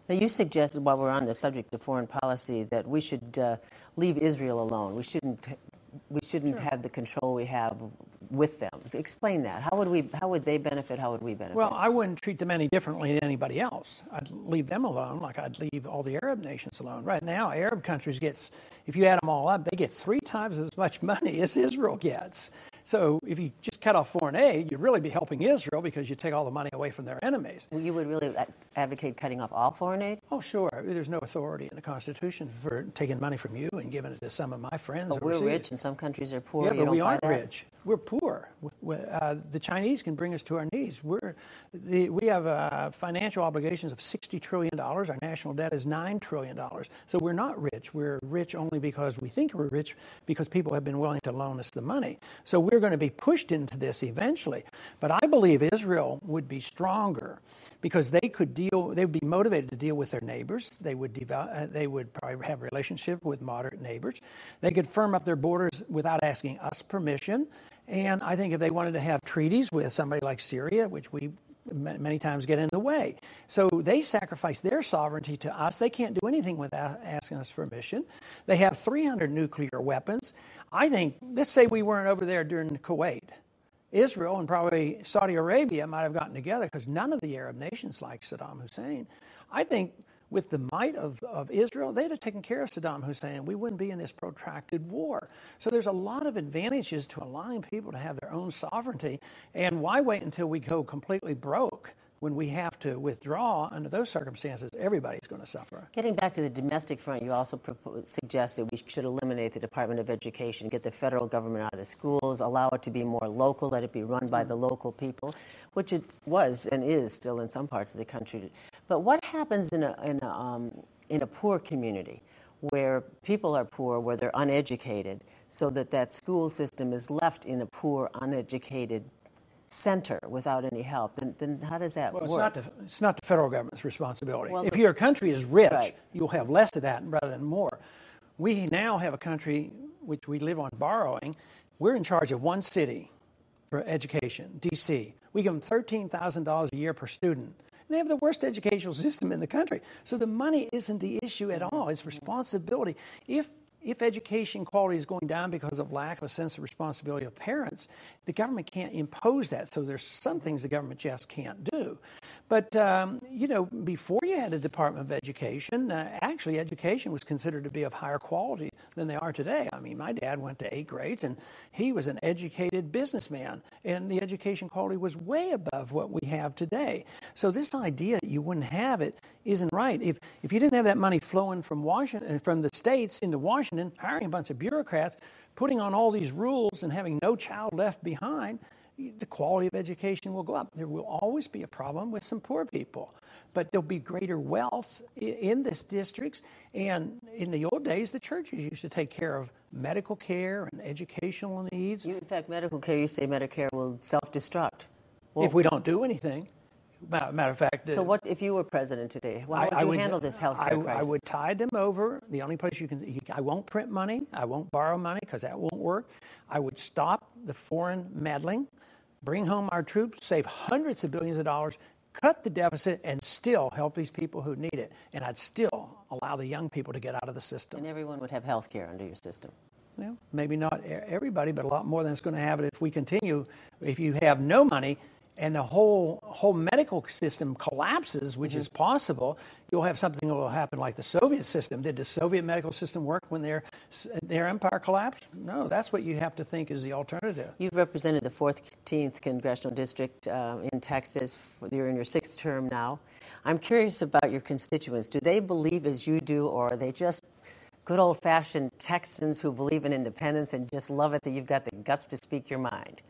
Now, you suggested, while we're on the subject of foreign policy, that we should leave Israel alone. We shouldn't Sure. have the control we have with them. Explain that. How would they benefit? How would we benefit? Well, I wouldn't treat them any differently than anybody else. I'd leave them alone like I'd leave all the Arab nations alone. Right now, Arab countries if you add them all up, they get 3 times as much money as Israel gets. So if you just cut off foreign aid, you'd really be helping Israel because you take all the money away from their enemies. Well, you would really advocate cutting off all foreign aid? Oh, sure. There's no authority in the Constitution for taking money from you and giving it to some of my friends But overseas. we're rich and some countries are poor. Yeah, You but don't we buy aren't that? rich. We're poor. The Chinese can bring us to our knees. We have financial obligations of $60 trillion. Our national debt is $9 trillion. So we're not rich. We're rich only because we think we're rich because people have been willing to loan us the money. So we're going to be pushed into this eventually. But I believe Israel would be stronger because they would be motivated to deal with their neighbors. They would probably have a relationship with moderate neighbors. They could firm up their borders without asking us permission. And I think if they wanted to have treaties with somebody like Syria, which we many times get in the way. So they sacrifice their sovereignty to us. They can't do anything without asking us permission. They have 300 nuclear weapons. I think, let's say we weren't over there during Kuwait. Israel and probably Saudi Arabia might have gotten together because none of the Arab nations like Saddam Hussein. I think with the might of Israel, they'd have taken care of Saddam Hussein and we wouldn't be in this protracted war. So there's a lot of advantages to allowing people to have their own sovereignty. And why wait until we go completely broke when we have to withdraw? Under those circumstances, everybody's going to suffer. Getting back to the domestic front, you also suggest that we should eliminate the Department of Education, get the federal government out of the schools, allow it to be more local, let it be run by the local people, which it was and is still in some parts of the country. But what happens in a poor community where people are poor, where they're uneducated, so that school system is left in a poor, uneducated center without any help? Then how does that work? It's not the federal government's responsibility. Well, if your country is rich, right, you'll have less of that rather than more. We now have a country which we live on borrowing. We're in charge of one city for education, D.C. We give them $13,000 a year per student. They have the worst educational system in the country. So the money isn't the issue at all. It's responsibility. If education quality is going down because of lack of a sense of responsibility of parents, the government can't impose that. So there's some things the government just can't do. But, before you had a Department of Education, actually education was considered to be of higher quality than they are today. I mean, my dad went to 8th grades, and he was an educated businessman, and the education quality was way above what we have today. So this idea that you wouldn't have it isn't right. If you didn't have that money flowing from Washington, from the states into Washington, hiring a bunch of bureaucrats, putting on all these rules and having no child left behind, the quality of education will go up. There will always be a problem with some poor people, but there'll be greater wealth in these districts. And in the old days, the churches used to take care of medical care and educational needs. In fact, medical care, you say Medicare will self-destruct. Well, if we don't do anything. Matter of fact. So what if you were president today? How would you handle this health care crisis? I would tide them over. The only place I won't print money. I won't borrow money because that won't work. I would stop the foreign meddling, bring home our troops, save hundreds of billions of dollars, cut the deficit, and still help these people who need it. And I'd still allow the young people to get out of the system. And everyone would have health care under your system. Well, maybe not everybody, but a lot more than it's going to have it if we continue. If you have no money, and the whole medical system collapses, which is possible, you'll have something that will happen like the Soviet system. Did the Soviet medical system work when their empire collapsed? No, that's what you have to think is the alternative. You've represented the 14th Congressional District in Texas. You're in your 6th term now. I'm curious about your constituents. Do they believe as you do, or are they just good old-fashioned Texans who believe in independence and just love it that you've got the guts to speak your mind?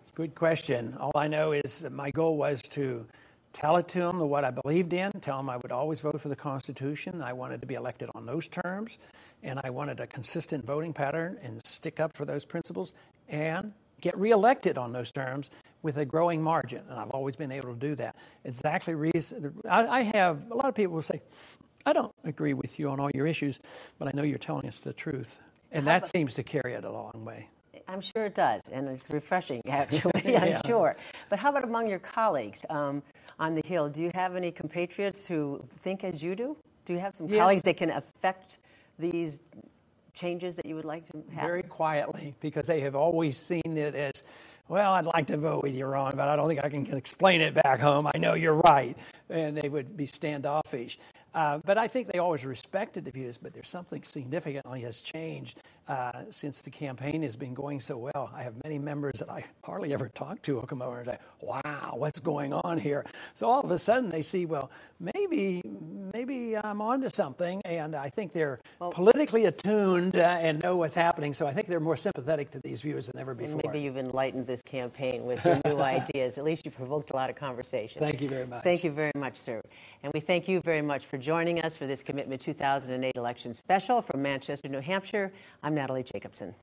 It's a good question. All I know is that my goal was to tell it to them what I believed in, tell them I would always vote for the Constitution. I wanted to be elected on those terms, and I wanted a consistent voting pattern and stick up for those principles and get reelected on those terms with a growing margin. And I've always been able to do that. Exactly reason. I have a lot of people will say, I don't agree with you on all your issues, but I know you're telling us the truth. And that seems to carry it a long way. I'm sure it does, and it's refreshing, actually, I'm sure. But how about among your colleagues on the Hill? Do you have any compatriots who think as you do? Do you have some colleagues that can affect these changes that you would like to have? Very quietly, because they have always seen it as, well, I'd like to vote with you, Ron, but I don't think I can explain it back home. I know you're right. And they would be standoffish. But I think they always respected the views, but there's something significantly has changed since the campaign has been going so well. I have many members that I hardly ever talk to who come over and say, wow, what's going on here? So all of a sudden they see, well, maybe I'm onto something, and I think they're politically attuned and know what's happening, so I think they're more sympathetic to these views than ever before. Maybe you've enlightened this campaign with your new ideas. At least you provoked a lot of conversation. Thank you very much. Thank you very much, sir. And we thank you very much for joining us for this Commitment 2008 election special from Manchester, New Hampshire. I'm Natalie Jacobson.